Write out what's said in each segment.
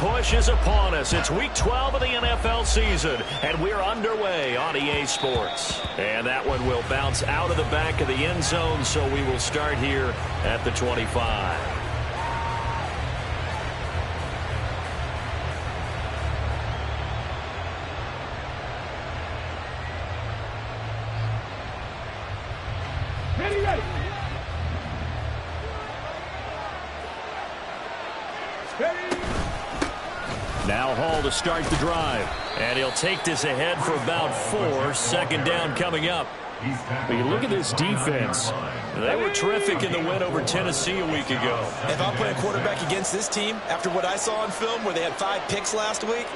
push is upon us. It's week 12 of the NFL season, and we're underway on EA Sports. And that one will bounce out of the back of the end zone, so we will start here at the 25. Now Hall to start the drive. And he'll take this ahead for about 4. Second down coming up. But you look at this defense. They were terrific in the win over Tennessee a week ago. If I'm playing quarterback against this team, after what I saw on film where they had 5 picks last week,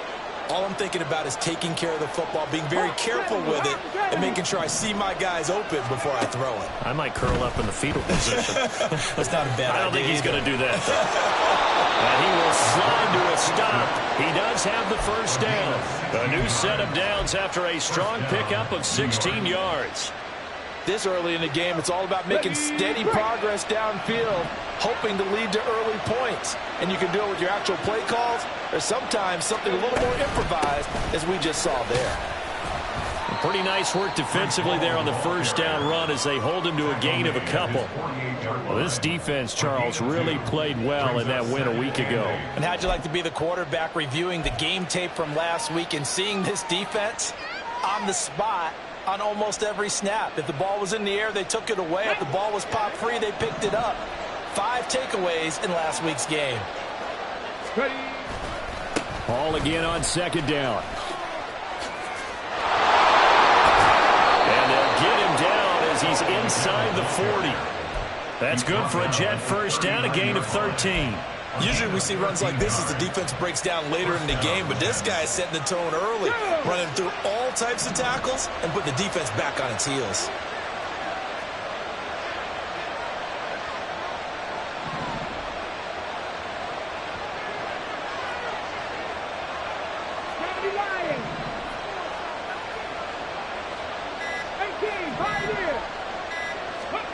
all I'm thinking about is taking care of the football, being very careful with it, and making sure I see my guys open before I throw it. I might curl up in the fetal position. That's not a bad idea. I don't think he's going to do that, though. And he will slide to a stop. He does have the first down. A new set of downs after a strong pickup of 16 yards. This early in the game, it's all about making steady progress downfield, hoping to lead to early points. And you can do it with your actual play calls, or sometimes something a little more improvised, as we just saw there. Pretty nice work defensively there on the first down run as they hold him to a gain of a couple. Well, this defense, Charles, really played well in that win a week ago. And how'd you like to be the quarterback reviewing the game tape from last week and seeing this defense on the spot on almost every snap? If the ball was in the air, they took it away. If the ball was pop free, they picked it up. 5 takeaways in last week's game. Ball again on second down. And they'll get him down as he's inside the 40. That's good for a Jet first down, a gain of 13. Usually we see runs like this as the defense breaks down later in the game, but this guy is setting the tone early, running through all types of tackles and putting the defense back on its heels.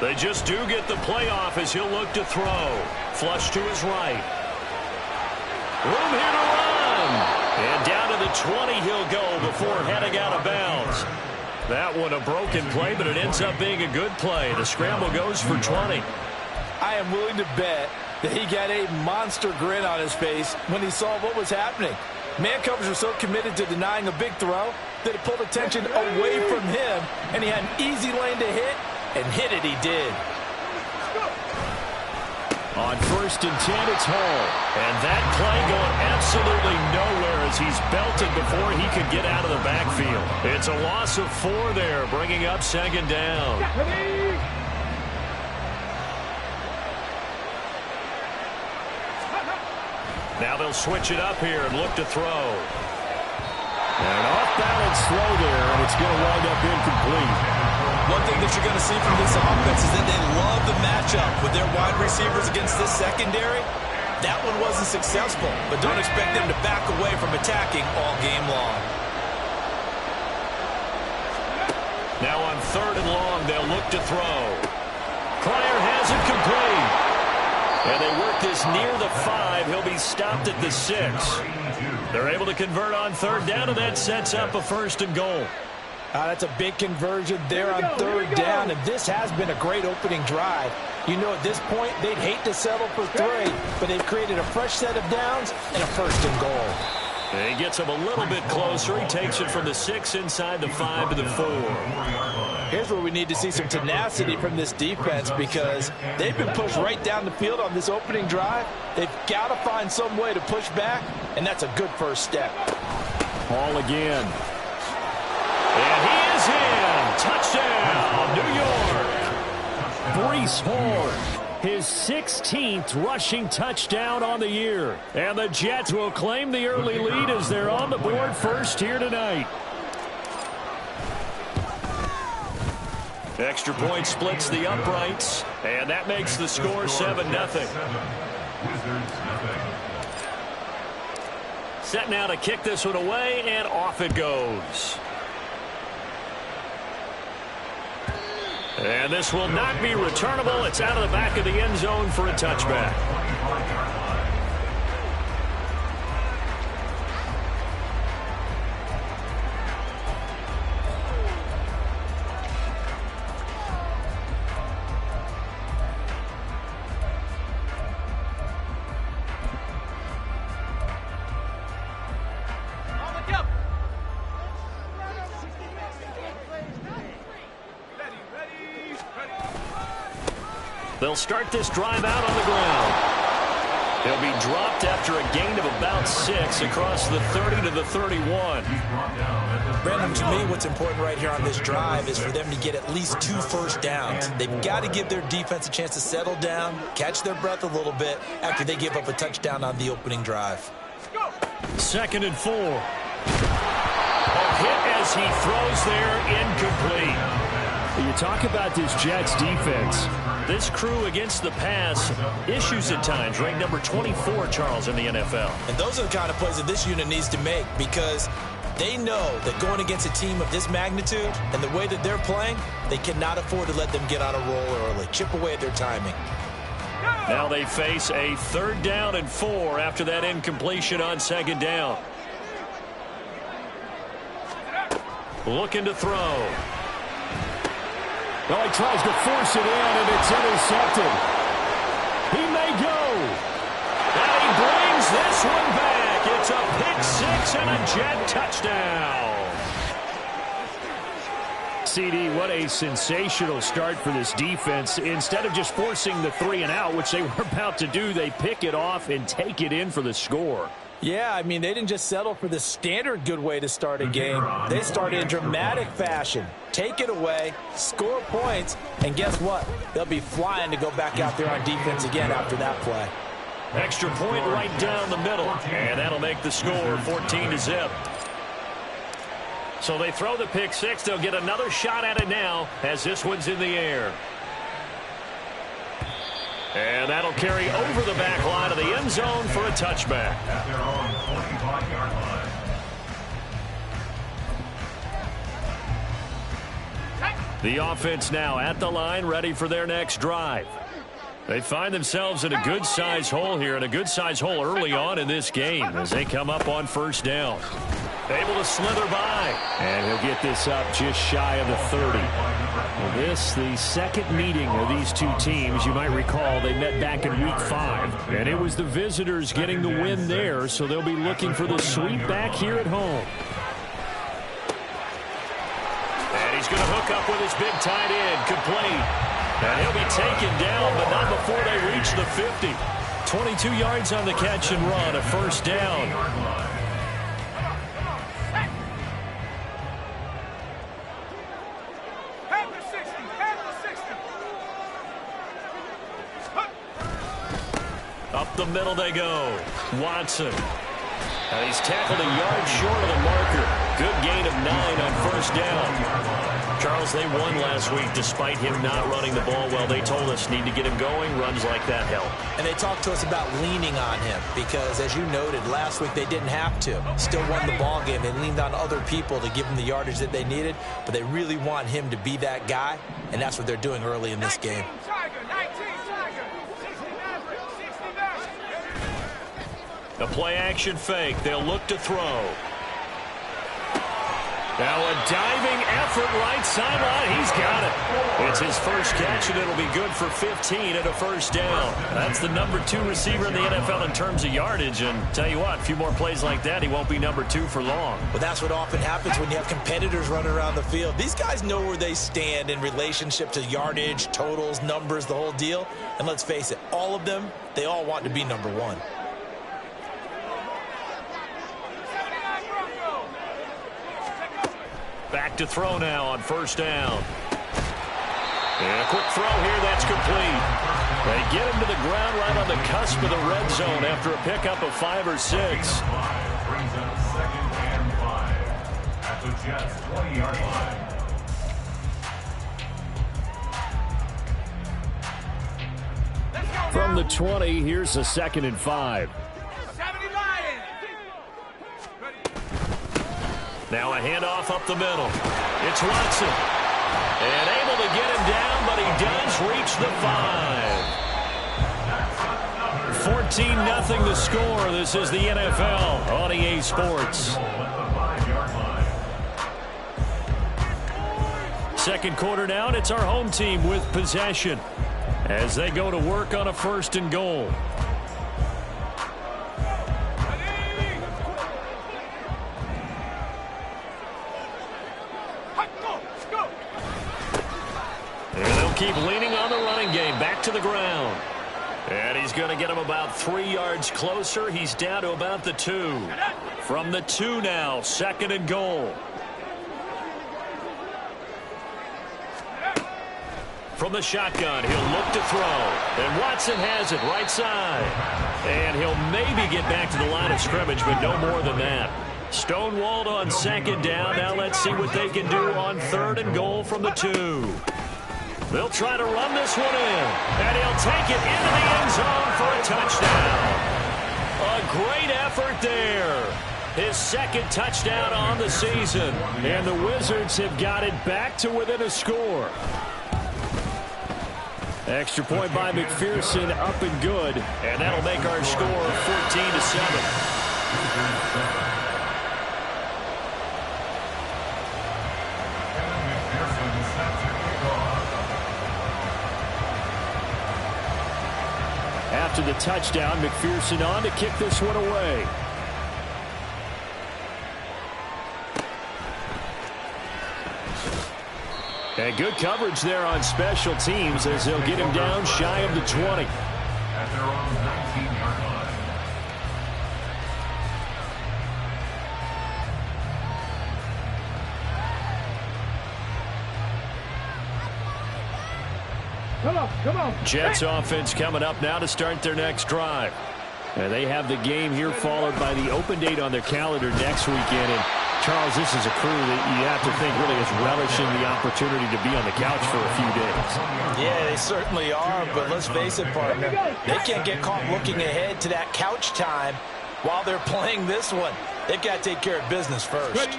They just do get the playoff as he'll look to throw. Flush to his right. Room here to run. And down to the 20 he'll go before heading out of bounds. That one a broken play, but it ends up being a good play. The scramble goes for 20. I am willing to bet that he got a monster grin on his face when he saw what was happening. Man covers are so committed to denying a big throw that it pulled attention away from him, and he had an easy lane to hit. And hit it he did. On 1st and 10, it's Hall. And that play going absolutely nowhere as he's belted before he could get out of the backfield. It's a loss of 4 there, bringing up second down. Now they'll switch it up here and look to throw. And off-balance throw there, and it's going to wind up incomplete. One thing that you're going to see from this offense is that they love the matchup with their wide receivers against this secondary. That one wasn't successful, but don't expect them to back away from attacking all game long. Now on 3rd and long, they'll look to throw. Pryor has it complete. And they work this near the 5. He'll be stopped at the 6. They're able to convert on 3rd down, and that sets up a 1st and goal. That's a big conversion there on 3rd down, and this has been a great opening drive. You know, at this point, they'd hate to settle for 3, but they've created a fresh set of downs and a 1st and goal. He gets him a little bit closer. He takes it from the 6 inside the 5 to the 4. Here's where we need to see some tenacity from this defense because they've been pushed right down the field on this opening drive. They've got to find some way to push back, and that's a good first step. Hall again. And he is in. Touchdown, New York. Breece Hall, his 16th rushing touchdown on the year. And the Jets will claim the early lead as they're on the board first here tonight. Extra point splits the uprights, and that makes the score 7-0. Set now to kick this one away, and off it goes. And this will not be returnable. It's out of the back of the end zone for a touchback. They'll start this drive out on the ground. He'll be dropped after a gain of about 6 across the 30 to the 31. Brandon, to me, what's important right here on this drive is for them to get at least 2 first downs. They've got to give their defense a chance to settle down, catch their breath a little bit after they give up a touchdown on the opening drive. 2nd and 4. A hit as he throws there, incomplete. You talk about this Jets defense. This crew against the pass, issues at times, ranked number 24, Charles, in the NFL. And those are the kind of plays that this unit needs to make because they know that going against a team of this magnitude and the way that they're playing, they cannot afford to let them get on a roll early. Chip away at their timing. Now they face a 3rd down and 4 after that incompletion on 2nd down. Looking to throw. Well, he tries to force it in, and it's intercepted. He may go. And he brings this one back. It's a pick 6 and a Jet touchdown. CD, what a sensational start for this defense. Instead of just forcing the 3 and out, which they were about to do, they pick it off and take it in for the score. Yeah, I mean, they didn't just settle for the standard good way to start a game. They started in dramatic fashion. Take it away, score points, and guess what? They'll be flying to go back out there on defense again after that play. Extra point right down the middle, and that'll make the score 14-0. So they throw the pick 6. They'll get another shot at it now as this one's in the air. And that'll carry over the back line of the end zone for a touchback. At their own 25-yard line. The offense now at the line, ready for their next drive. They find themselves in a good-sized hole here, and a good-sized hole early on in this game as they come up on 1st down. Able to slither by, and he'll get this up just shy of the 30. Well, this, the second meeting of these two teams. You might recall they met back in Week 5, and it was the visitors getting the win there, so they'll be looking for the sweep back here at home. And he's going to hook up with his big tight end, complete. And he'll be taken down, but not before they reach the 50. 22 yards on the catch and run, a 1st down. Up the middle they go. Watson. He's tackled a yard short of the marker. Good gain of 9 on 1st down. Charles, they won last week despite him not running the ball well. They told us need to get him going. Runs like that help. And they talked to us about leaning on him because, as you noted, last week they didn't have to. Still won the ball game. They leaned on other people to give them the yardage that they needed, but they really want him to be that guy, and that's what they're doing early in this game. A play-action fake. They'll look to throw. Now a diving effort right sideline. He's got it. It's his first catch, and it'll be good for 15 and a 1st down. That's the number 2 receiver in the NFL in terms of yardage. And tell you what, a few more plays like that, he won't be number 2 for long. Well, that's what often happens when you have competitors running around the field. These guys know where they stand in relationship to yardage, totals, numbers, the whole deal. And let's face it, all of them, they all want to be number 1. Back to throw now on 1st down. And a quick throw here, that's complete. They get him to the ground right on the cusp of the red zone after a pickup of 5 or 6. Brings up 2nd and 5 at the Jets' 20-yard line. From the 20, here's a 2nd and 5. Now a handoff up the middle. It's Watson. And able to get him down, but he does reach the 5. 14-0 the score. This is the NFL on EA Sports. 2nd quarter now, and it's our home team with possession as they go to work on a 1st and goal. keep leaning on the running game. Back to the ground. And he's going to get him about 3 yards closer. He's down to about the 2. From the 2 now, 2nd and goal. From the shotgun, he'll look to throw. And Watson has it right side. And he'll maybe get back to the line of scrimmage, but no more than that. Stonewalled on 2nd down. Now let's see what they can do on 3rd and goal from the 2. They'll try to run this one in. And he'll take it into the end zone for a touchdown. A great effort there. His 2nd touchdown on the season. And the Wizards have got it back to within a score. Extra point by McPherson, up and good. And that'll make our score 14-7. After the touchdown, McPherson on to kick this one away. And good coverage there on special teams as they'll get him down shy of the 20. At their own 19-yard line. Come on. Jets offense coming up now to start their next drive. And they have the game here followed by the open date on their calendar next weekend. And Charles, this is a crew that you have to think really is relishing the opportunity to be on the couch for a few days. Yeah, they certainly are, but let's face it, partner. They can't get caught looking ahead to that couch time while they're playing this one. They've got to take care of business first.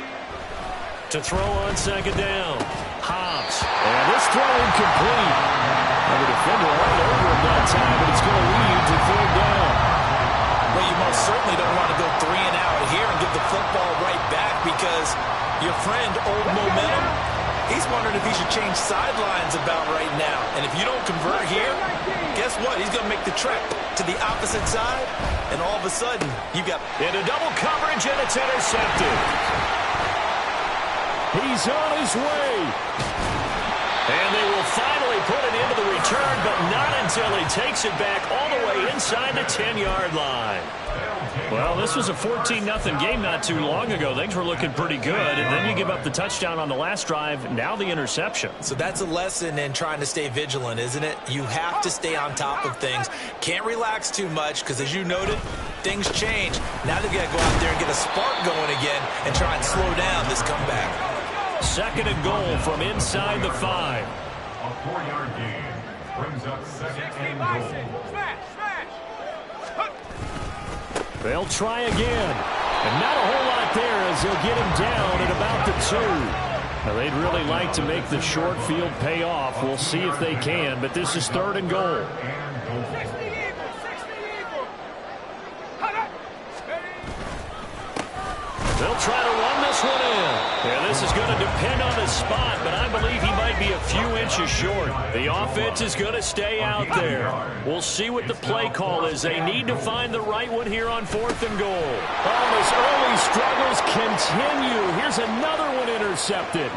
To throw on 2nd down. Hobbs. And this throw incomplete. And the defender all over him that time, but it's going to lead to 3rd down. Well, you most certainly don't want to go 3 and out here and give the football right back because your friend, Old Momentum, he's wondering if he should change sidelines about right now. And if you don't convert here, guess what? He's going to make the trek to the opposite side, and all of a sudden, you've got into double coverage, and it's intercepted. He's on his way. And they will finally put it into the return, but not until he takes it back all the way inside the 10-yard line. Well, this was a 14-0 game not too long ago. Things were looking pretty good, and then you give up the touchdown on the last drive, now the interception. So that's a lesson in trying to stay vigilant, isn't it? You have to stay on top of things. Can't relax too much because, as you noted, things change. Now they've got to go out there and get a spark going again and try and slow down this comeback. 2nd and goal from inside the 5. A 4-yard gain brings up 2nd and goal. They'll try again. And not a whole lot there as they'll get him down at about the 2. Now, they'd really like to make the short field pay off. We'll see if they can, but this is 3rd and goal. They'll try to run this one in. Yeah, this is going to depend on his spot, but I believe he might be a few inches short. The offense is going to stay out there. We'll see what the play call is. They need to find the right one here on 4th and goal. Oh, his early struggles continue. Here's another one intercepted.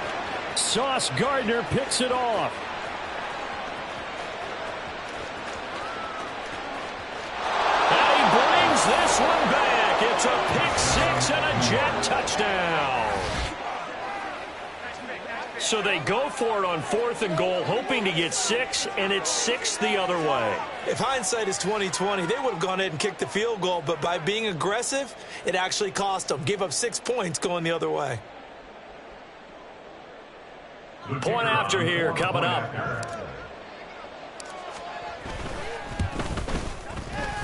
Sauce Gardner picks it off. And he brings this one back. It's a pick 6 and a Jet touchdown. So they go for it on 4th and goal, hoping to get 6, and it's 6 the other way. If hindsight is 20/20, they would have gone ahead and kicked the field goal, but by being aggressive, it actually cost them. Give up 6 points going the other way. Point after here coming up.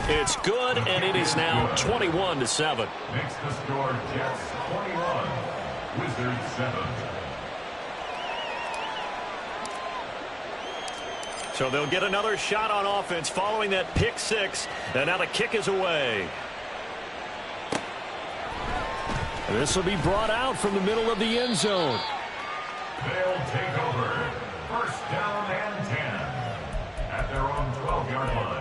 It's good, and it is now 21-7. Makes the score Jets 21, Wizards 7. So they'll get another shot on offense following that pick 6, and now the kick is away. This will be brought out from the middle of the end zone. They'll take over. 1st down and 10 at their own 12-yard line.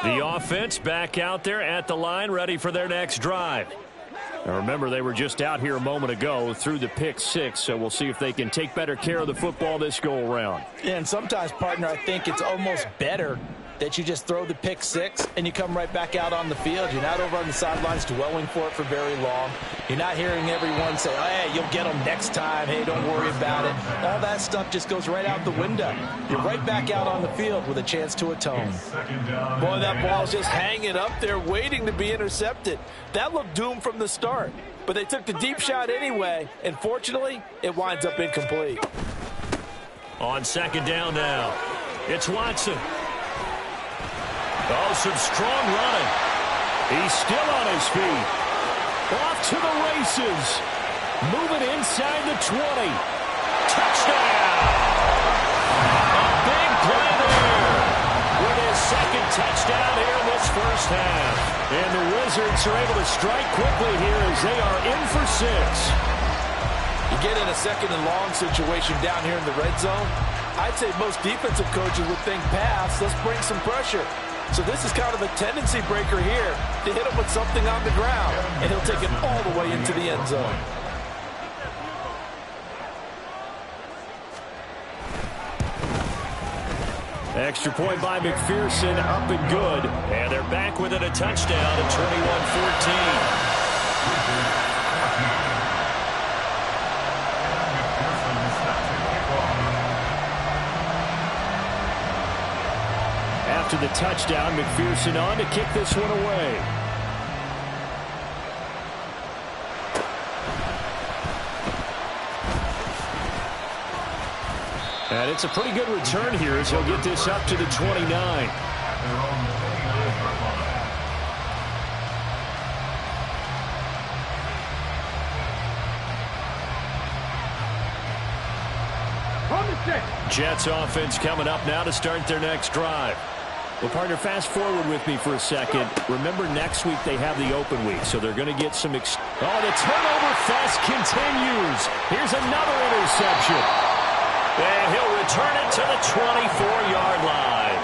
The offense back out there at the line, ready for their next drive. Now remember, they were just out here a moment ago through the pick six, so we'll see if they can take better care of the football this go-around. Yeah, and sometimes, partner, I think it's almost better that you just throw the pick six and you come right back out on the field. You're not over on the sidelines dwelling for it for very long. You're not hearing everyone say, oh, hey, you'll get them next time. Hey, don't worry about it. All that stuff just goes right out the window. You're right back out on the field with a chance to atone. Boy, that ball's just hanging up there waiting to be intercepted. That looked doomed from the start. But they took the deep shot anyway, and fortunately, it winds up incomplete. On second down now, it's Watson. Oh, some strong running. He's still on his feet. Off to the races. Moving inside the 20. Touchdown! A big play there with his second touchdown here in this first half. And the Wizards are able to strike quickly here as they are in for 6. You get in a second and long situation down here in the red zone, I'd say most defensive coaches would think pass, let's bring some pressure. So this is kind of a tendency breaker here to hit him with something on the ground, and he'll take it all the way into the end zone. Extra point by McPherson, up and good. And they're back within a touchdown at 21-14. After the touchdown, McPherson on to kick this one away. And it's a pretty good return here as he'll get this up to the 29. Jets offense coming up now to start their next drive. Well, partner, fast forward with me for a second. Remember, next week they have the open week, so they're going to get some... Oh, the turnover fest continues. Here's another interception. And he'll return it to the 24-yard line.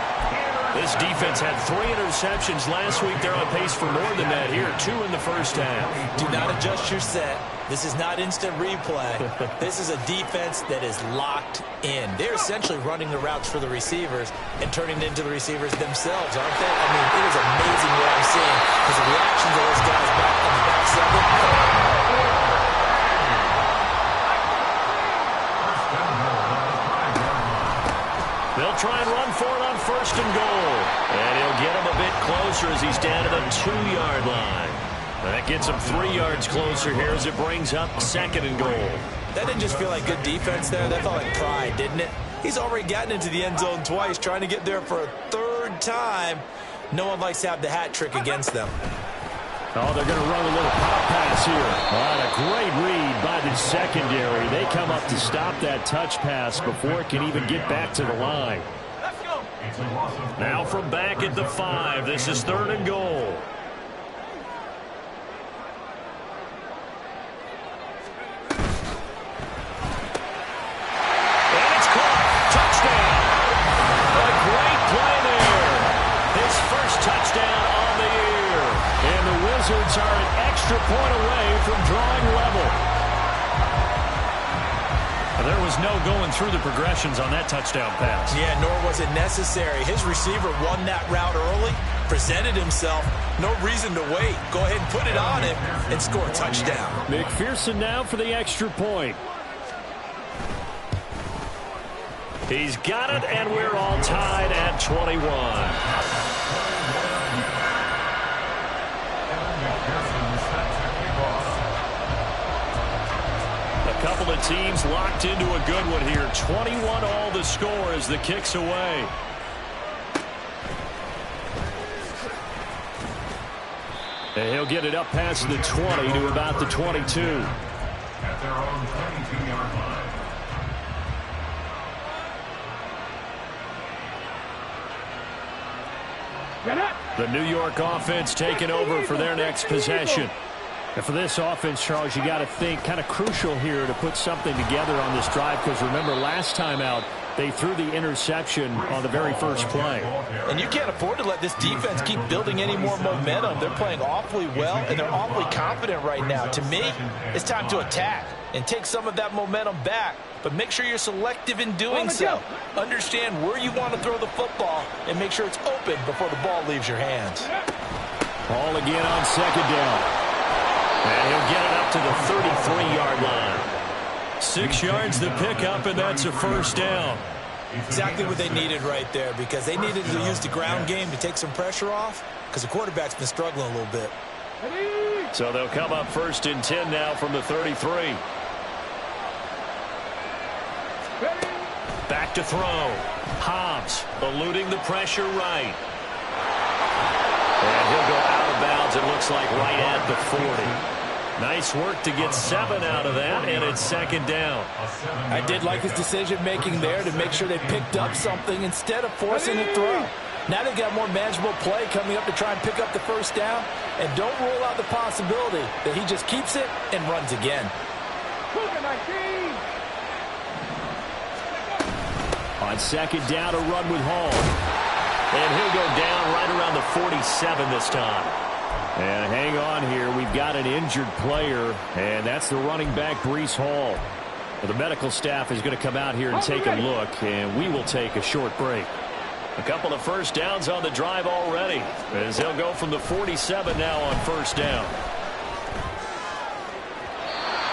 This defense had 3 interceptions last week. They're on pace for more than that here. 2 in the first half. Do not adjust your set. This is not instant replay. This is a defense that is locked in. They're essentially running the routes for the receivers and turning it into the receivers themselves, aren't they? I mean, it is amazing what I'm seeing because the reactions of those guys back on the back seven. They'll try and run for it on first and goal. And he'll get him a bit closer as he's down to the 2-yard line. That gets him 3 yards closer here as it brings up second and goal. That didn't just feel like good defense there. That felt like pride, didn't it? He's already gotten into the end zone twice, trying to get there for a 3rd time. No one likes to have the hat trick against them. Oh, they're going to run a little pop pass here. Oh, a great read by the secondary. They come up to stop that touch pass before it can even get back to the line. Now from back at the 5, this is 3rd and goal. And it's caught. Touchdown. A great play there. His first touchdown on the year. And the Wizards are an extra point away from drawing level. There was no going through the progressions on that touchdown pass. Yeah, nor was it necessary. His receiver won that route early, presented himself. No reason to wait. Go ahead and put it on him and score a touchdown. McPherson now for the extra point. He's got it, and we're all tied at 21. A couple of teams locked into a good one here. 21 all the score as the kick's away. And he'll get it up past the 20 to about the 22. At their own 22-yard line. The New York offense taking over for their next possession. And for this offense, Charles, you got to think kind of crucial here to put something together on this drive because remember last time out, They threw the interception on the very first play. And you can't afford to let this defense keep building any more momentum. They're playing awfully well, and they're awfully confident right now. To me, it's time to attack and take some of that momentum back. But make sure you're selective in doing so. Understand where you want to throw the football and make sure it's open before the ball leaves your hands. Ball again on second down. And he'll get it up to the 33-yard line. 6 yards to pick up, and that's a first down. Exactly what they needed right there, because they needed to use the ground game to take some pressure off, because the quarterback's been struggling a little bit. So they'll come up 1st and 10 now from the 33. Back to throw. Hobbs eluding the pressure right. And he'll go out of bounds, it looks like, right at the 40. Nice work to get 7 out of that, and it's 2nd down. I did like his decision-making there to make sure they picked up something instead of forcing a throw. Now they've got more manageable play coming up to try and pick up the first down, and don't rule out the possibility that he just keeps it and runs again. On 2nd down, a run with Hall. And he'll go down right around the 47 this time. And hang on here. We've got an injured player, and that's the running back, Breece Hall. The medical staff is going to come out here and take a look, and we will take a short break. A couple of first downs on the drive already, as they'll go from the 47 now on 1st down.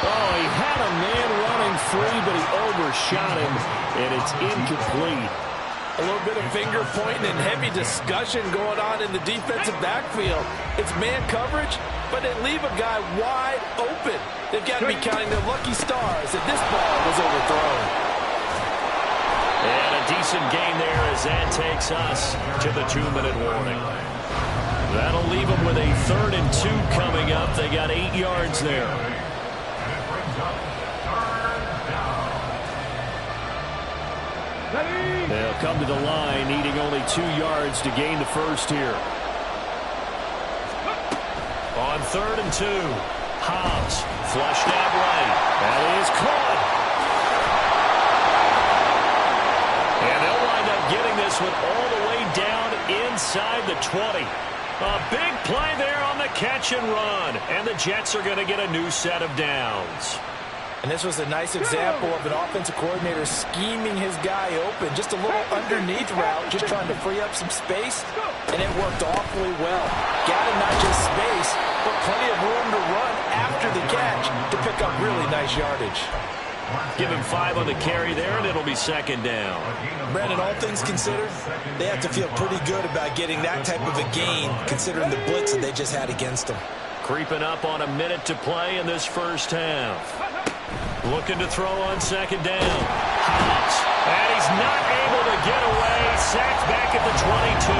Oh, he had a man running free, but he overshot him, and it's incomplete. A little bit of finger pointing and heavy discussion going on in the defensive backfield. It's man coverage, but they leave a guy wide open. They've got to be counting their lucky stars that this ball was overthrown. And a decent gain there as that takes us to the 2-minute warning. That'll leave them with a 3rd and 2 coming up. They got 8 yards there. They'll come to the line, needing only 2 yards to gain the first here. On 3rd and 2, Hobbs flushed out right. That is caught. And they'll wind up getting this one all the way down inside the 20. A big play there on the catch and run. And the Jets are going to get a new set of downs. And this was a nice example of an offensive coordinator scheming his guy open. Just a little underneath route, just trying to free up some space, and it worked awfully well. Got him not just space, but plenty of room to run after the catch to pick up really nice yardage. Give him 5 on the carry there, and it'll be 2nd down. Brandon, all things considered, they have to feel pretty good about getting that type of a gain, considering the blitz that they just had against them. Creeping up on a minute to play in this first half. Looking to throw on 2nd down. Hobbs. And he's not able to get away. Sacked back at the 22.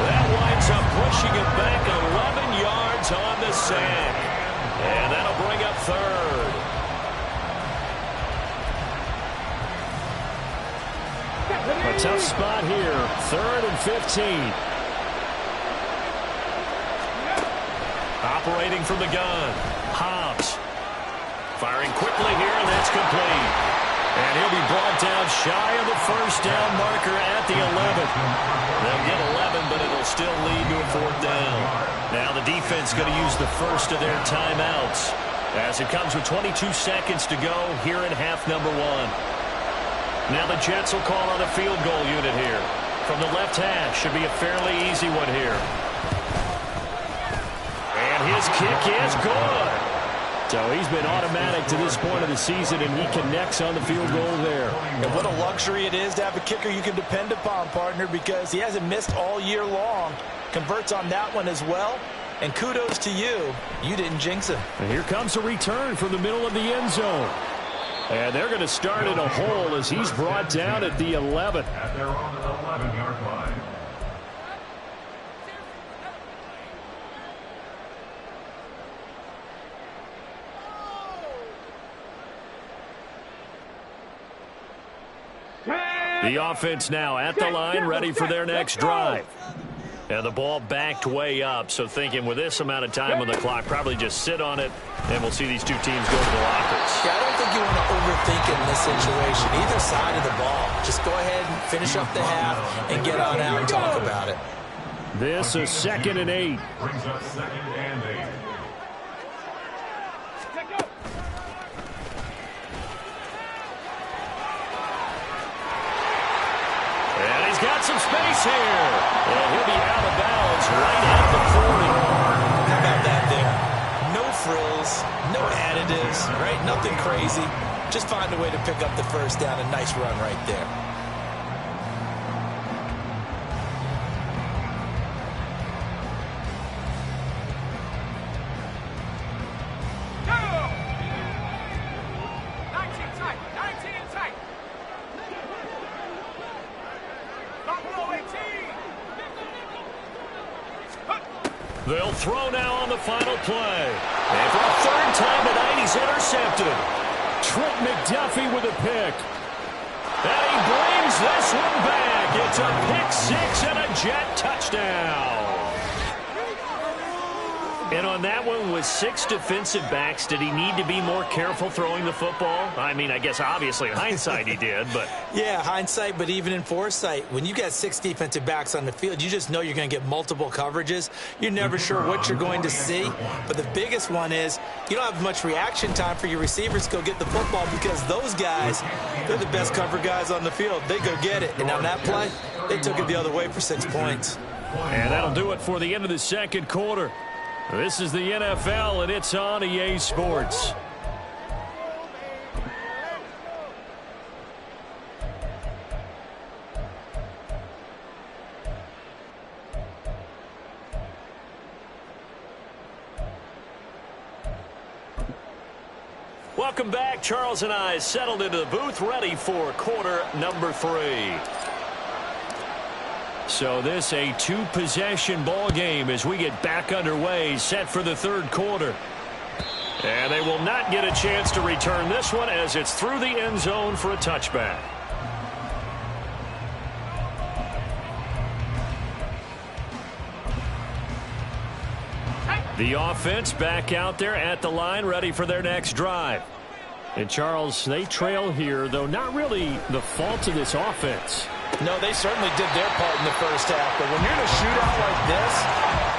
That winds up pushing him back 11 yards on the sack. And that'll bring up 3rd. A tough spot here. 3rd and 15. Operating from the gun. Hobbs. Firing quickly here, and that's complete. And he'll be brought down shy of the first down marker at the 11. They'll get 11, but it'll still lead to a 4th down. Now the defense going to use the first of their timeouts as it comes with 22 seconds to go here in half number 1. Now the Jets will call on a field goal unit here. From the left hash, should be a fairly easy one here. And his kick is good. So he's been automatic to this point of the season, and he connects on the field goal there. And what a luxury it is to have a kicker you can depend upon, partner, because he hasn't missed all year long. Converts on that one as well. And kudos to you. You didn't jinx him. And here comes a return from the middle of the end zone. And they're going to start in a hole as he's brought down at the 11. At their own 11-yard line. The offense now at the line, ready for their next drive. And the ball backed way up, so thinking with this amount of time on the clock, probably just sit on it, and we'll see these two teams go to the lockers. Yeah, I don't think you want to overthink it in this situation. Either side of the ball. Just go ahead and finish up the half and get on out and talk about it. This is 2nd and 8. Brings up 2nd and 8. And he's got some space here. And he'll be out of bounds right at the 40. How about that there? No frills, no additives, right? Nothing crazy. Just find a way to pick up the first down. A nice run right there. They'll throw now on the final play. And for a third time tonight, he's intercepted. Trent McDuffie with a pick. And he brings this one back. It's a pick six and a Jet touchdown. And on that one, with 6 defensive backs, did he need to be more careful throwing the football? I mean, I guess obviously in hindsight he did, but... Yeah, hindsight, but even in foresight, when you got 6 defensive backs on the field, you just know you're going to get multiple coverages. You're never sure what you're going to see. But the biggest one is you don't have much reaction time for your receivers to go get the football because those guys, they're the best cover guys on the field. They go get it. And on that play, they took it the other way for 6 points. And that'll do it for the end of the second quarter. This is the NFL, and it's on EA Sports. Welcome back. Charles and I settled into the booth, ready for quarter number 3. So this a 2-possession ball game as we get back underway, set for the third quarter. And they will not get a chance to return this one as it's through the end zone for a touchback. The offense back out there at the line, ready for their next drive. And Charles, they trail here, though not really the fault of this offense. No, they certainly did their part in the first half. But when you're in a shootout like this,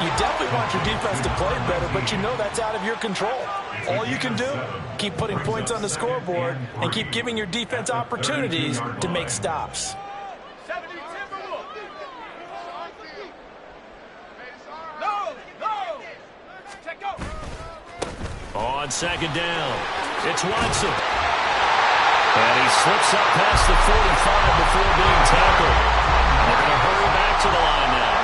you definitely want your defense to play better, but you know that's out of your control. All you can do, keep putting points on the scoreboard and keep giving your defense opportunities to make stops. On second down, it's Watson. And he slips up past the 45 before being tackled. They're going to hurry back to the line now.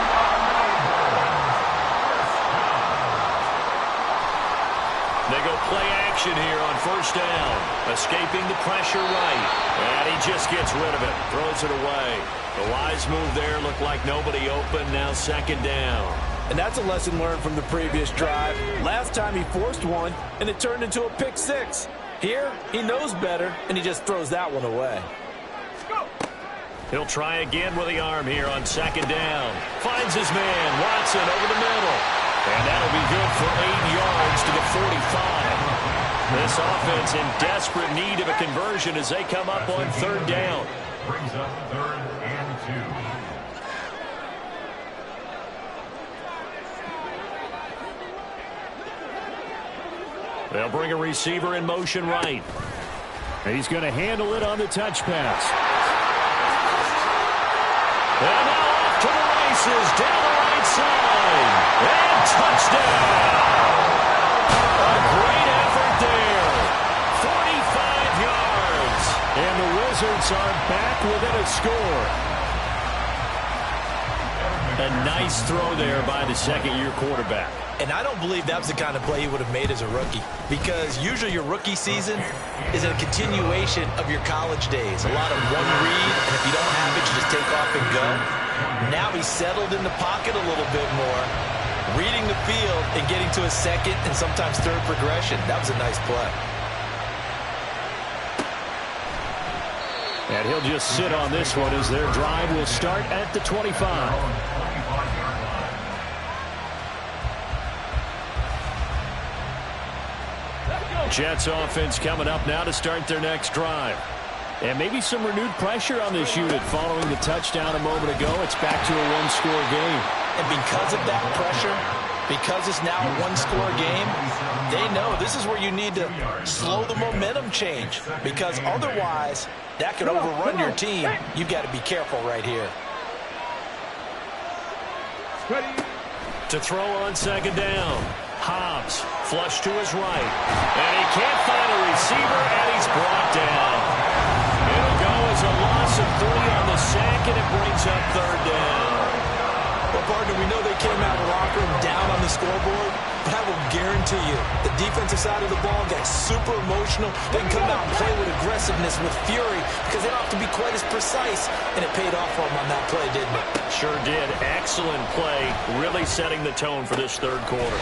They go play action here on first down. Escaping the pressure right. And he just gets rid of it. Throws it away. The wise move there. Looked like nobody open. Now second down. And that's a lesson learned from the previous drive. Last time he forced one, and it turned into a pick six. Here, he knows better, and he just throws that one away. He'll try again with the arm here on second down. Finds his man, Watson, over the middle. And that'll be good for 8 yards to the 45. This offense in desperate need of a conversion as they come up on third down. Brings up 3rd and 2. They'll bring a receiver in motion right. He's going to handle it on the touch pass. And now off to the races, down the right side. And touchdown! A great effort there. 45 yards. And the Wizards are back within a score. A nice throw there by the second-year quarterback. And I don't believe that was the kind of play he would have made as a rookie, because usually your rookie season is a continuation of your college days. A lot of one read, and if you don't have it, you just take off and go. Now he's settled in the pocket a little bit more, reading the field and getting to a second and sometimes third progression. That was a nice play. And he'll just sit on this one as their drive will start at the 25. Jets offense coming up now to start their next drive. And maybe some renewed pressure on this unit following the touchdown a moment ago. It's back to a one-score game. And because of that pressure, because it's now a one-score game, they know this is where you need to slow the momentum change. Because otherwise, that could overrun your team. You've got to be careful right here. To throw on second down. Hobbs, flush to his right. And he can't find a receiver, and he's brought down. It'll go as a loss of 3 on the sack, and it brings up third down. Well, partner, we know they came out of the locker room down on the scoreboard, but I will guarantee you the defensive side of the ball got super emotional. They can come out and play with aggressiveness, with fury, because they don't have to be quite as precise, and it paid off for them on that play, didn't it? Sure did. Excellent play, really setting the tone for this third quarter.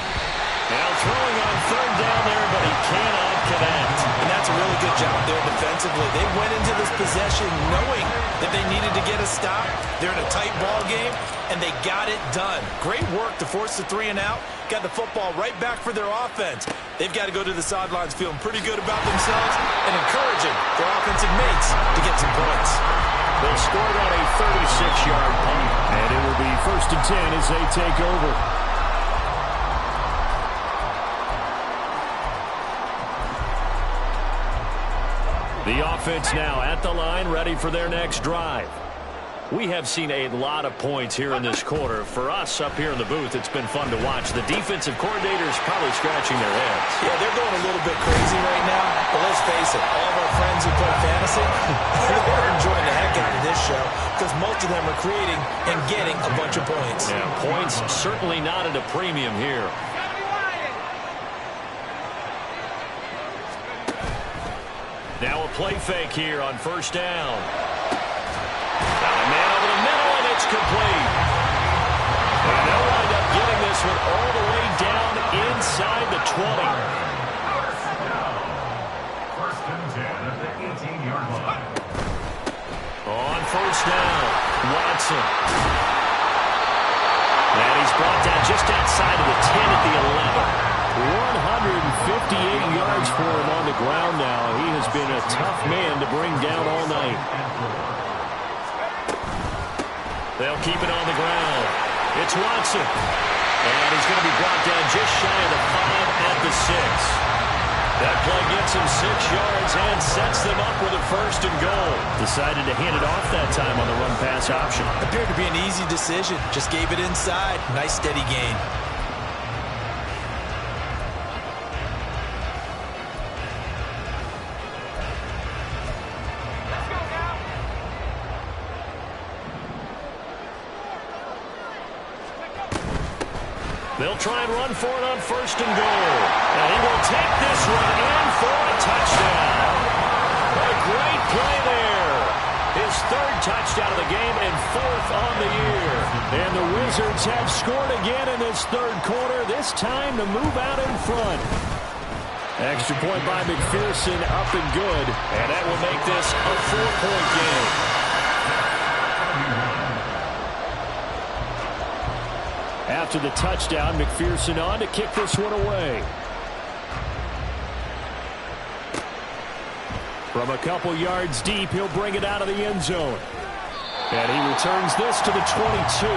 Now throwing on third down there, but he cannot connect. And that's a really good job there defensively. They went into this possession knowing that they needed to get a stop. They're in a tight ball game, and they got it done. Great work to force the 3 and out. Got the football right back for their offense. They've got to go to the sidelines feeling pretty good about themselves and encouraging their offensive mates to get some points. They'll score on a 36-yard punt, and it will be 1st and 10 as they take over. The offense now at the line, ready for their next drive. We have seen a lot of points here in this quarter. For us up here in the booth, it's been fun to watch. The defensive coordinators probably scratching their heads. Yeah, they're going a little bit crazy right now. But let's face it, all of our friends who play fantasy, they're enjoying the heck out of this show because most of them are creating and getting a bunch of points. Yeah, points certainly not at a premium here. Now a play fake here on 1st down. Got a man over the middle, and it's complete. And they'll wind up getting this one all the way down inside the 20. First and 10 at the 18-yard line. On 1st down, Watson. And he's brought down just outside of the 10 at the 11. 158 yards for him on the ground now. He has been a tough man to bring down all night. They'll keep it on the ground. It's Watson. And he's going to be brought down just shy of the 5 at the 6. That play gets him 6 yards and sets them up with a 1st and goal. Decided to hand it off that time on the run-pass option. Appeared to be an easy decision. Just gave it inside. Nice steady gain. They'll try and run for it on 1st and goal. And he will take this one in for a touchdown. A great play there. His 3rd touchdown of the game and 4th on the year. And the Wizards have scored again in this third quarter, this time to move out in front. Extra point by McPherson, up and good. And that will make this a 4-point game. After the touchdown, McPherson on to kick this one away. From a couple yards deep, he'll bring it out of the end zone. And he returns this to the 22.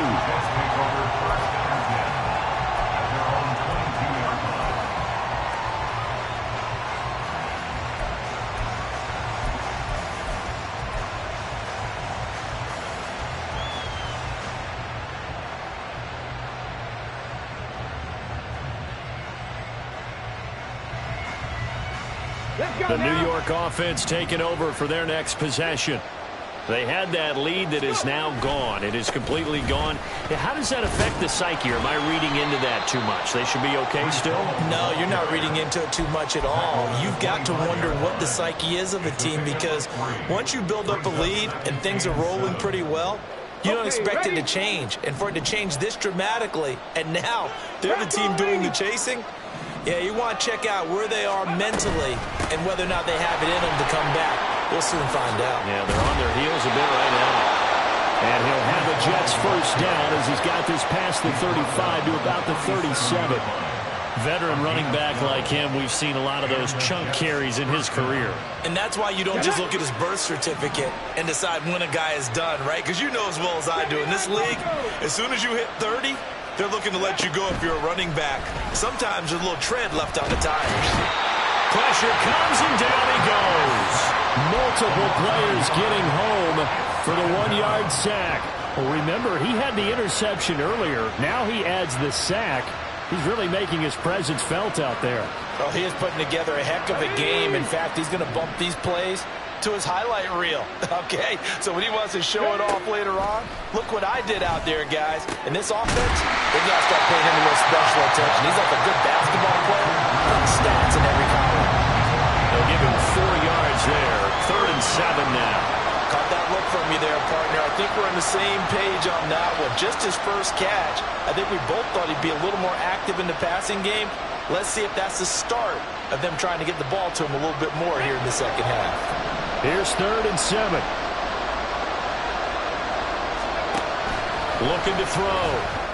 The New York offense taking over for their next possession. They had that lead that is now gone. It is completely gone. How does that affect the psyche? Or am I reading into that too much? They should be okay still? No, you're not reading into it too much at all. You've got to wonder what the psyche is of a team because once you build up a lead and things are rolling pretty well, you don't expect it to change. And for it to change this dramatically, and now they're the team doing the chasing, yeah, you want to check out where they are mentally and whether or not they have it in them to come back. We'll soon find out. Yeah, they're on their heels a bit right now. And he'll have the Jets 1st down as he's got this past the 35 to about the 37. Veteran running back like him, we've seen a lot of those chunk carries in his career. And that's why you don't just look at his birth certificate and decide when a guy is done, right? Because you know as well as I do, in this league, as soon as you hit 30, they're looking to let you go if you're a running back. Sometimes there's a little tread left on the tires. Pressure comes and down he goes. Multiple players getting home for the 1-yard sack. Well, remember, he had the interception earlier. Now he adds the sack. He's really making his presence felt out there. Well, he is putting together a heck of a game. In fact, he's going to bump these plays to his highlight reel. Okay, so when he wants to show it off later on, look what I did out there, guys. In this offense, they've got to start paying him a little special attention. He's like a good basketball player. Stats in every column. They'll give him 4 yards there. 3rd and 7 now. Caught that look from you there, partner. I think we're on the same page on that one. Just his first catch, I think we both thought he'd be a little more active in the passing game. Let's see if that's the start of them trying to get the ball to him a little bit more here in the second half. Here's 3rd and 7. Looking to throw.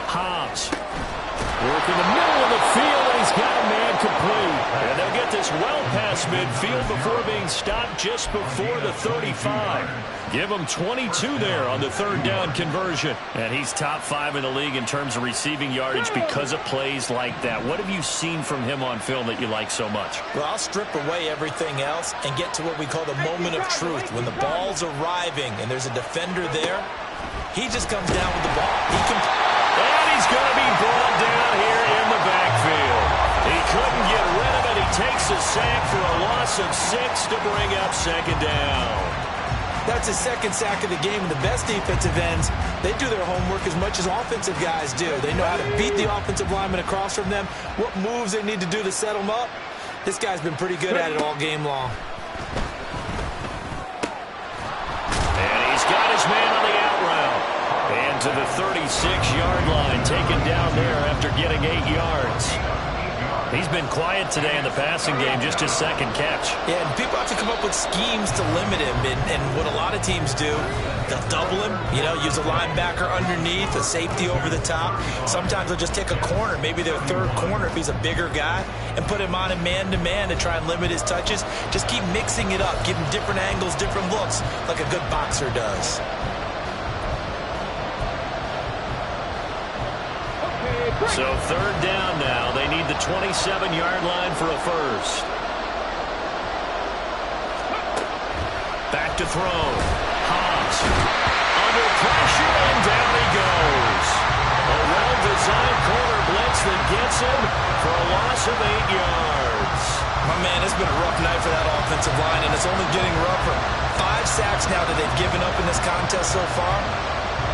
Hobbs. Work in the middle of the field, and he's got a man complete. And they'll get this well past midfield before being stopped just before the 35. Give him 22 there on the 3rd down conversion. And he's top 5 in the league in terms of receiving yardage because of plays like that. What have you seen from him on film that you like so much? Well, I'll strip away everything else and get to what we call the moment of truth. When the ball's arriving and there's a defender there, he just comes down with the ball. And he's going to be brought down here in the backfield. He couldn't get rid of it. He takes a sack for a loss of 6 to bring up 2nd down. That's his 2nd sack of the game. And the best defensive ends, they do their homework as much as offensive guys do. They know how to beat the offensive lineman across from them, what moves they need to do to set them up. This guy's been pretty good at it all game long. And he's got his man on the out route. And to the 36-yard line, taken down there after getting 8 yards. He's been quiet today in the passing game, just his 2nd catch. Yeah, and people have to come up with schemes to limit him. And what a lot of teams do, they'll double him, use a linebacker underneath, a safety over the top. Sometimes they'll just take a corner, maybe their 3rd corner if he's a bigger guy, and put him on a man-to-man to try and limit his touches. Just keep mixing it up, give him different angles, different looks, like a good boxer does. So 3rd down now. They need the 27-yard line for a first. Back to throw. Hobbs. Under pressure, and down he goes. A well-designed corner blitz that gets him for a loss of 8 yards. My man, it's been a rough night for that offensive line, and it's only getting rougher. 5 sacks now that they've given up in this contest so far.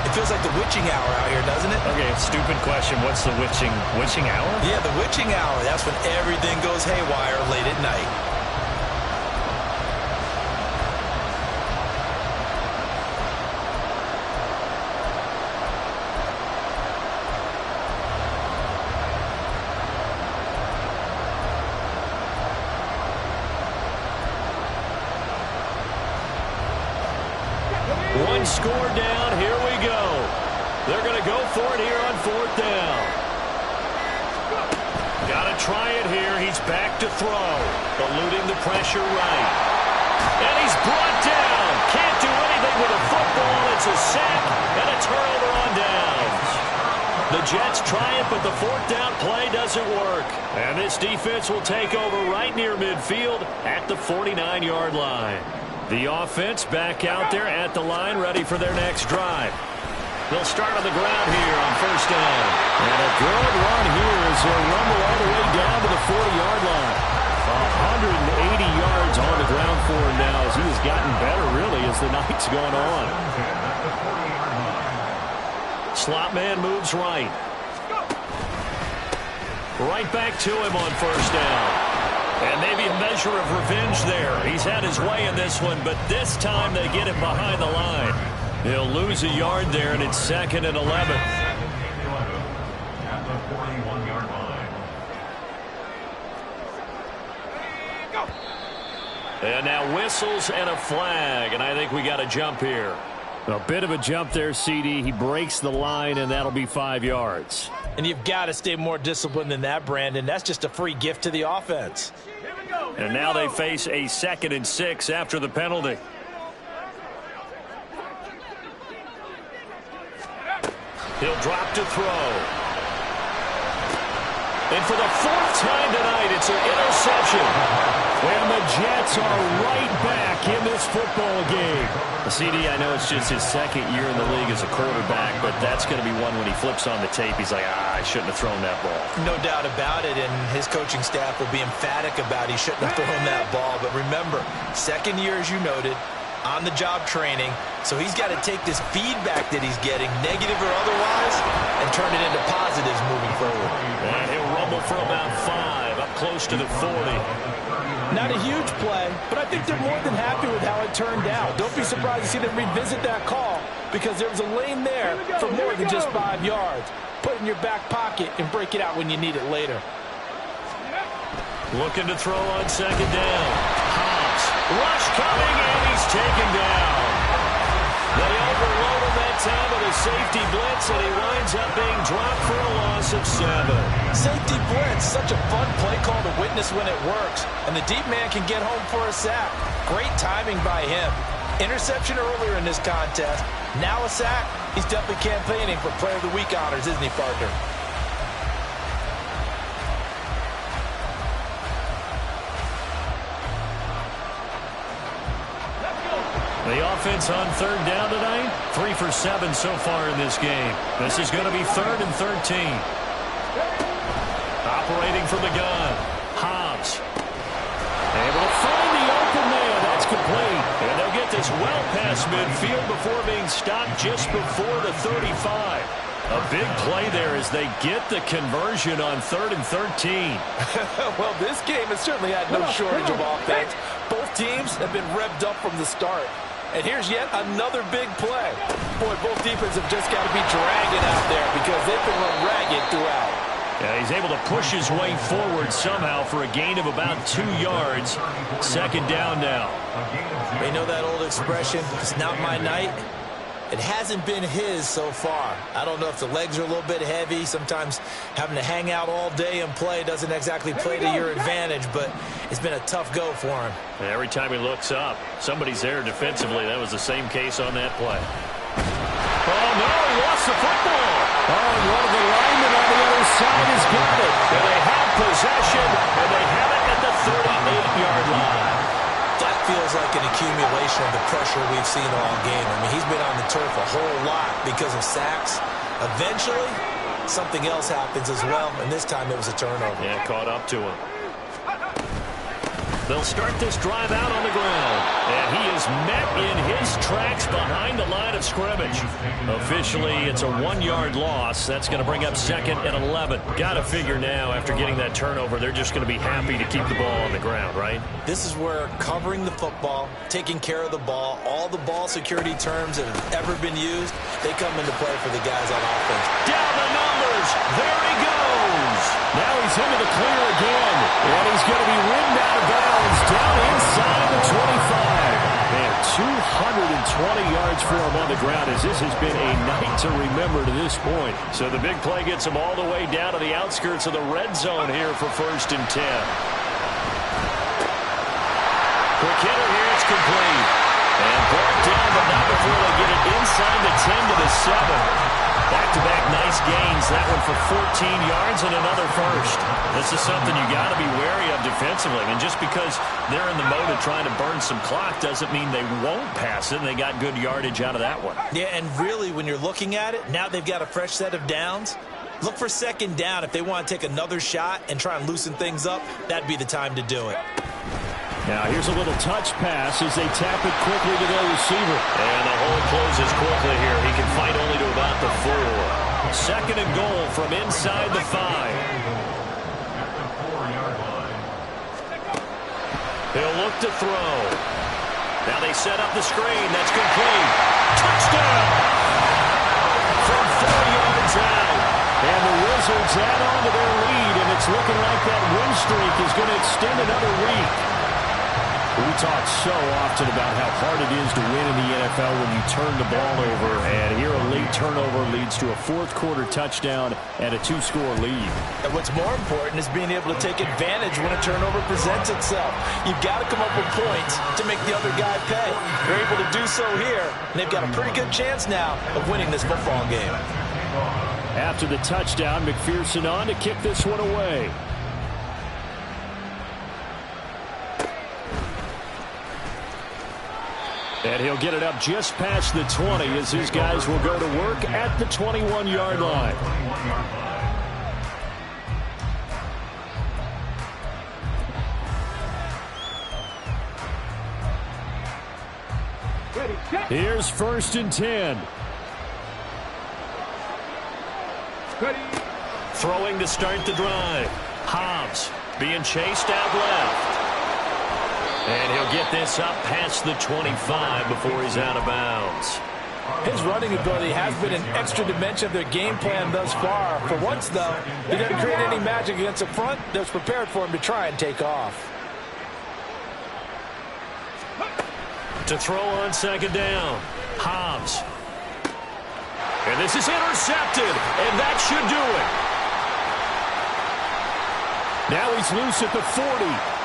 It feels like the witching hour out here, doesn't it? Okay, stupid question. What's the witching hour? Yeah, the witching hour. That's when everything goes haywire late at night. One score down. Here we go. They're going to go for it here on 4th down. Got to try it here. He's back to throw. Eluding the pressure right. And he's brought down. Can't do anything with a football. It's a sack and a turnover on downs. The Jets try it, but the 4th down play doesn't work. And this defense will take over right near midfield at the 49-yard line. The offense back out there at the line, ready for their next drive. They'll start on the ground here on 1st down. And a good run here as they'll rumble all the way down to the 40-yard line. 180 yards on the ground for him now as he has gotten better, really, as the night's gone on. Slot man moves right. Right back to him on 1st down. And maybe a measure of revenge there. He's had his way in this one, but this time they get him behind the line. He'll lose a yard there, and it's 2nd and 11. At the 41-yard line. And now whistles and a flag, and I think we got a jump here. A bit of a jump there, CD. He breaks the line, and that'll be 5 yards. And you've got to stay more disciplined than that, Brandon. That's just a free gift to the offense. And now they face a 2nd and 6 after the penalty. He'll drop to throw. And for the 4th time tonight, it's an interception. And the Jets are right back in this football game. CD, I know it's just his 2nd year in the league as a quarterback, but that's going to be one when he flips on the tape. He's like, I shouldn't have thrown that ball. No doubt about it, and his coaching staff will be emphatic about he shouldn't have thrown that ball. But remember, 2nd year, as you noted, on-the-job training, so he's got to take this feedback that he's getting, negative or otherwise, and turn it into positives moving forward. And he'll rumble for about 5, up close to the 40. Not a huge play, but I think they're more than happy with how it turned out. Don't be surprised to see them revisit that call, because there was a lane there for more than just 5 yards. Put it in your back pocket and break it out when you need it later. Looking to throw on 2nd down. Hobbs, rush coming, and he's taken down. They overload him that time with a safety blitz, and he winds up being dropped for a loss of 7. Safety blitz, such a fun play call to witness when it works. And the deep man can get home for a sack. Great timing by him. Interception earlier in this contest. Now a sack. He's definitely campaigning for Player of the Week honors, isn't he, partner? The offense on 3rd down tonight, 3 for 7 so far in this game. This is going to be 3rd and 13. Operating from the gun, Hobbs. Able to find the open man. That's complete. And they'll get this well past midfield before being stopped just before the 35. A big play there as they get the conversion on 3rd and 13. Well, this game has certainly had no shortage of offense. Both teams have been revved up from the start. And here's yet another big play. Boy, both defenses have just got to be dragging out there because they've been run ragged throughout. Yeah, he's able to push his way forward somehow for a gain of about 2 yards. 2nd down now. You know that old expression, it's not my night? It hasn't been his so far. I don't know if the legs are a little bit heavy. Sometimes having to hang out all day and play doesn't exactly play to your advantage, but it's been a tough go for him. Every time he looks up, somebody's there defensively. That was the same case on that play. Oh, no, he lost the football. Oh, and one of the linemen on the other side has got it. And they have possession, and they have it at the 38-yard line. That feels like an accumulation of the pressure we've seen all game. I mean, he's been on the turf a whole lot because of sacks. Eventually, something else happens as well, and this time it was a turnover. Yeah, caught up to him. They'll start this drive out on the ground. And he is met in his tracks behind the line of scrimmage. Officially, it's a 1-yard loss. That's going to bring up 2nd and 11. Got to figure now, after getting that turnover, they're just going to be happy to keep the ball on the ground, right? This is where covering the football, taking care of the ball, all the ball security terms that have ever been used, they come into play for the guys on offense. Down the numbers. There he goes. Now he's into the clear again. And he's going to be ridden out of bounds down inside the 25. And 220 yards for him on the ground, as this has been a night to remember to this point. So the big play gets him all the way down to the outskirts of the red zone here for 1st and 10. Quick hitter here, it's complete. And brought down, but not before they get it inside the 10 to the 7. Back-to-back nice gains. That one for 14 yards and another first. This is something you got to be wary of defensively. I mean, just because they're in the mode of trying to burn some clock doesn't mean they won't pass it. And they got good yardage out of that one. Yeah, and really, when you're looking at it, now they've got a fresh set of downs. Look for 2nd down. If they want to take another shot and try and loosen things up, that'd be the time to do it. Now here's a little touch pass as they tap it quickly to their receiver. And the hole closes quickly here. He can fight only to about the 4. 2nd and goal from inside the 5. He'll look to throw. Now they set up the screen. That's complete. Touchdown! From 4 yards out. And the Wizards add on to their lead, and it's looking like that win streak is going to extend another week. We talk so often about how hard it is to win in the NFL when you turn the ball over, and here a late turnover leads to a fourth-quarter touchdown and a two-score lead. And what's more important is being able to take advantage when a turnover presents itself. You've got to come up with points to make the other guy pay. They're able to do so here, and they've got a pretty good chance now of winning this football game. After the touchdown, McPherson on to kick this one away. And he'll get it up just past the 20 as his guys will go to work at the 21-yard line. Here's 1st and 10. Throwing to start the drive. Hobbs being chased out left. And he'll get this up past the 25 before he's out of bounds. His running ability has been an extra dimension of their game plan thus far. For once, though, he didn't create any magic against the front that's prepared for him to try and take off. To throw on 2nd down. Hobbs. And this is intercepted, and that should do it. Now he's loose at the 40.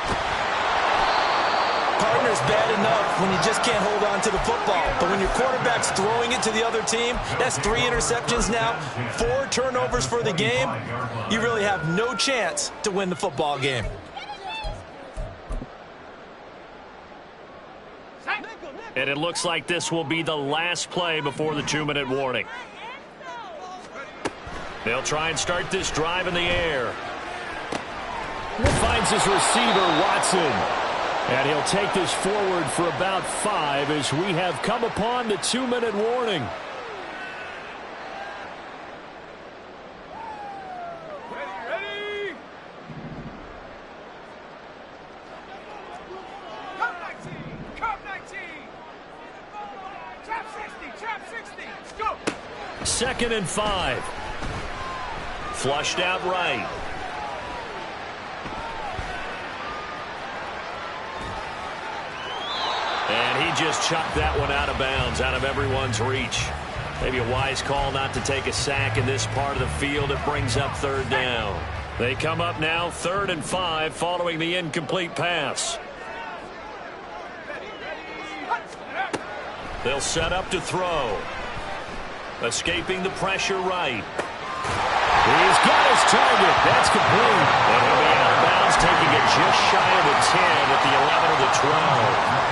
Partner's bad enough when you just can't hold on to the football. But when your quarterback's throwing it to the other team, that's 3 interceptions now, 4 turnovers for the game. You really have no chance to win the football game. And it looks like this will be the last play before the 2-minute warning. They'll try and start this drive in the air. Finds his receiver, Watson. And he'll take this forward for about 5 as we have come upon the 2-minute warning. Ready. Cup 19. Trap 60. Let's go. 2nd and 5. Flushed out right. And he just chucked that one out of bounds, out of everyone's reach. Maybe a wise call not to take a sack in this part of the field. It brings up 3rd down. They come up now 3rd and 5 following the incomplete pass. They'll set up to throw. Escaping the pressure right. He's got his target. That's complete. And he'll be out of bounds, taking it just shy of the 10 at the 11 or the 12.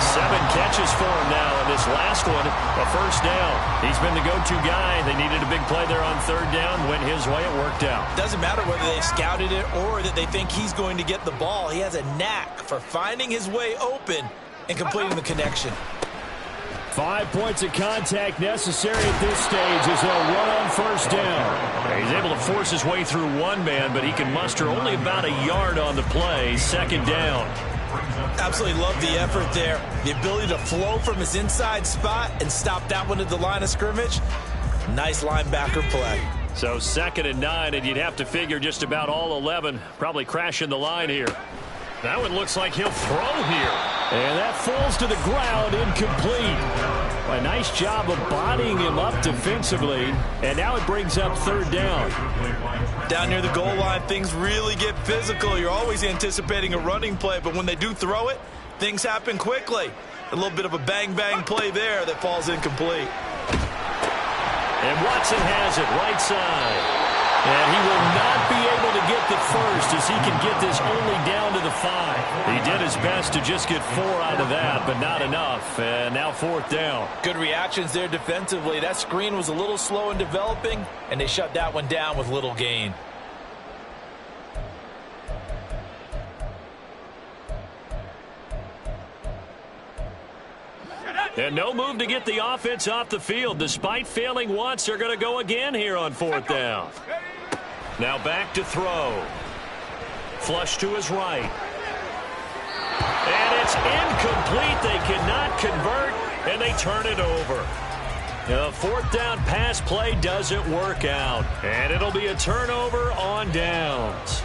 7 catches for him now, and this last one, a 1st down. He's been the go-to guy. They needed a big play there on 3rd down. Went his way. It worked out. Doesn't matter whether they scouted it or that they think he's going to get the ball. He has a knack for finding his way open and completing the connection. 5 points of contact necessary at this stage as they'll run on 1st down. He's able to force his way through one man, but he can muster only about a yard on the play. 2nd down. Absolutely love the effort there. The ability to flow from his inside spot and stop that one at the line of scrimmage. Nice linebacker play. So 2nd and 9, and you'd have to figure just about all 11 probably crashing the line here. That one looks like he'll throw here. And that falls to the ground, incomplete. A nice job of bodying him up defensively. And now it brings up 3rd down. Down near the goal line, things really get physical. You're always anticipating a running play, but when they do throw it, things happen quickly. A little bit of a bang-bang play there that falls incomplete. And Watson has it right side. And he will not be able to get the 1st as he can get this only down to the 5. He did his best to just get 4 out of that, but not enough. And now 4th down. Good reactions there defensively. That screen was a little slow in developing, and they shut that one down with little gain. And no move to get the offense off the field. Despite failing once, they're going to go again here on 4th down. Now back to throw. Flush to his right. And it's incomplete. They cannot convert, and they turn it over. The 4th down pass play doesn't work out. And it'll be a turnover on downs.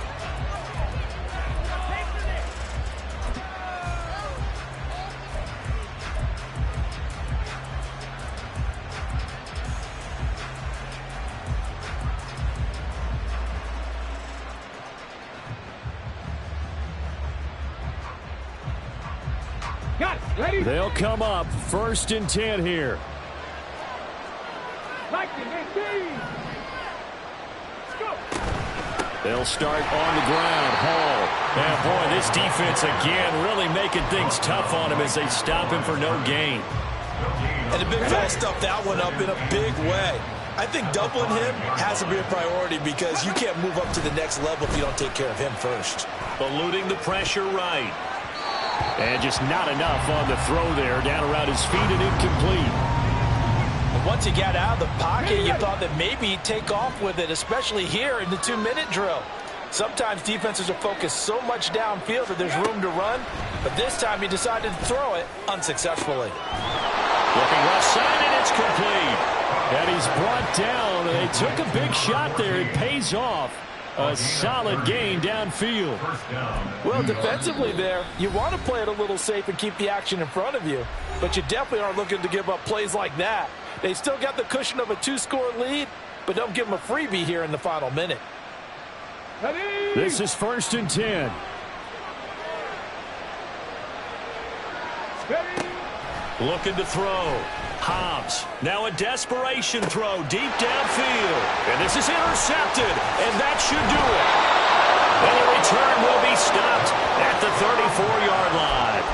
They'll come up 1st and 10 here. They'll start on the ground. Hall. And boy, this defense again really making things tough on him as they stop him for no gain. And the big fella stuffed that one up in a big way. I think doubling him has to be a priority because you can't move up to the next level if you don't take care of him first. Eluding the pressure right. And just not enough on the throw there. Down around his feet and incomplete. Once he got out of the pocket, you thought that maybe he'd take off with it, especially here in the 2-minute drill. Sometimes defenses are focused so much downfield that there's room to run, but this time he decided to throw it unsuccessfully. Looking left side, and it's complete. And he's brought down. They took a big shot there. It pays off. A solid gain downfield. Well, defensively there, you want to play it a little safe and keep the action in front of you, but you definitely aren't looking to give up plays like that. They still got the cushion of a 2-score lead, but don't give them a freebie here in the final minute. This is 1st and 10. Looking to throw. Hobbs. Now a desperation throw deep downfield. And this is intercepted. And that should do it. And the return will be stopped at the 34-yard line.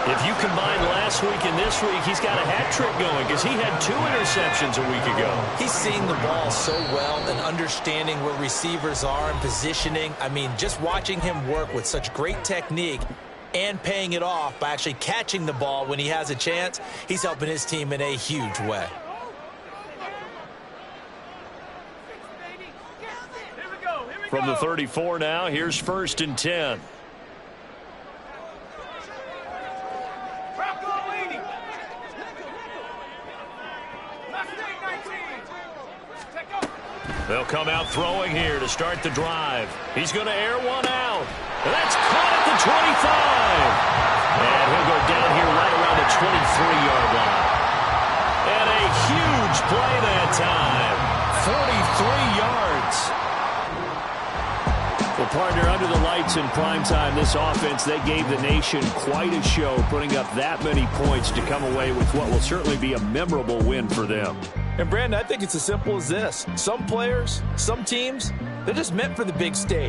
If you combine last week and this week, he's got a hat trick going because he had 2 interceptions a week ago. He's seeing the ball so well and understanding where receivers are and positioning. I mean, just watching him work with such great technique and paying it off by actually catching the ball when he has a chance, he's helping his team in a huge way. From the 34 now, here's 1st and 10. They'll come out throwing here to start the drive. He's going to air one out. That's caught at the 25. And he'll go down here right around the 23-yard line. And a huge play that time. 43 yards. Well, partner, under the lights in primetime, this offense, they gave the nation quite a show, putting up that many points to come away with what will certainly be a memorable win for them. And, Brandon, I think it's as simple as this. Some players, some teams, they're just meant for the big stage.